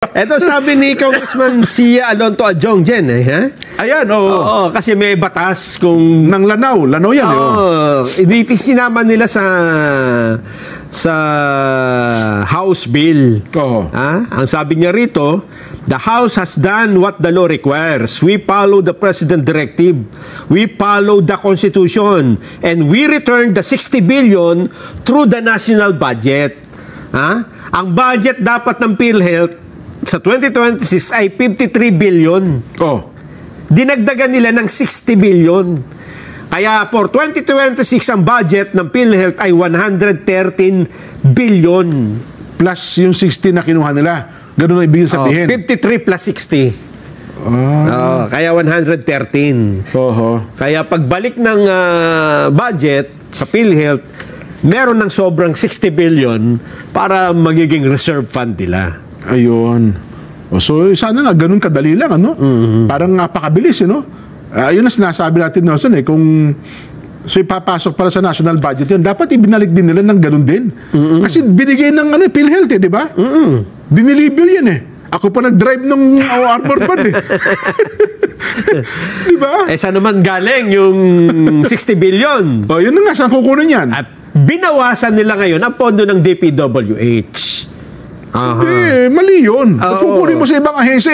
Ito sabi ni Congressman Sia Alonto Adjongjen ha? Ayan, Oo, kasi may batas kung ng Lanao yan. hindi sinama nila sa House bill. Ang sabi niya rito, the House has done what the law requires. We follow the President directive. We follow the Constitution. And we return the 60 billion through the national budget. Ang budget dapat ng PhilHealth sa 2026 ay 53 billion. Dinagdagan nila ng 60 billion. Kaya for 2026 ang budget ng PhilHealth ay 113 billion. Plus yung 60 na kinuha nila. Ganun ang ibig sabihin. 53 plus 60. Kaya 113. Kaya pagbalik ng budget sa PhilHealth, meron ng sobrang 60 billion para magiging reserve fund nila. Ayun. So, sana nga, ganun kadali lang, ano? Parang napakabilis, ayun na sinasabi natin, Nelson, kung ipapasok para sa national budget yun, dapat ibinalik din nila ng ganun din. Kasi binigay ng PhilHealth, di ba? Diniliver yan, Ako pa nag-drive ng armor band, Di ba? Saan naman galing yung 60 billion? Yun na nga, saan kukunin yan? At binawasan nila ngayon ang pondo ng DPWH. Hindi, mali yun. Kukunin mo sa ibang ahensya,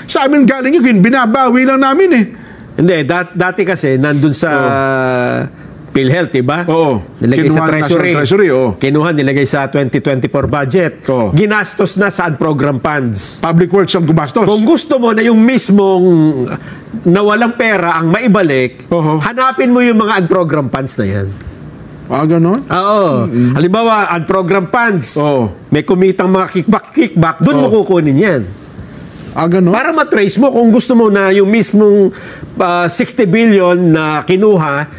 sa amin galing yun, binabawi lang namin Hindi, dati kasi nandun sa PhilHealth, diba? Nilagay sa Treasury. Kinuha, nilagay sa 2024 budget. Ginastos na sa program funds. Public Works ang gumastos. Kung gusto mo na yung mismong nawalang pera ang maibalik, hanapin mo yung mga unprogram funds na yan. Ganon? Halimbawa, unprogram funds. May kumitang mga kickback, doon mo kukunin yan. Ganon? Para matrace mo kung gusto mo na yung mismong 60 billion na kinuha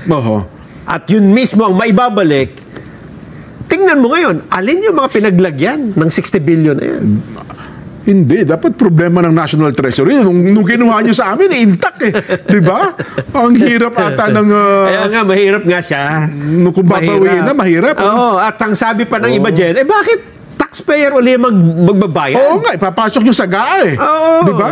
at yun mismo ang maibabalik, tingnan mo ngayon, alin yung mga pinaglagyan ng 60 billion na yan? Hindi. Dapat problema ng National Treasury. Nung kinuha nyo sa amin, intact Di ba? Ang hirap ata ng... Kaya nga, mahirap nga siya. Kung babawiin na, mahirap. At ang sabi pa ng iba dyan, bakit taxpayer uli magbabayad? Oo nga, ipapasok nyo sa GAA Di ba?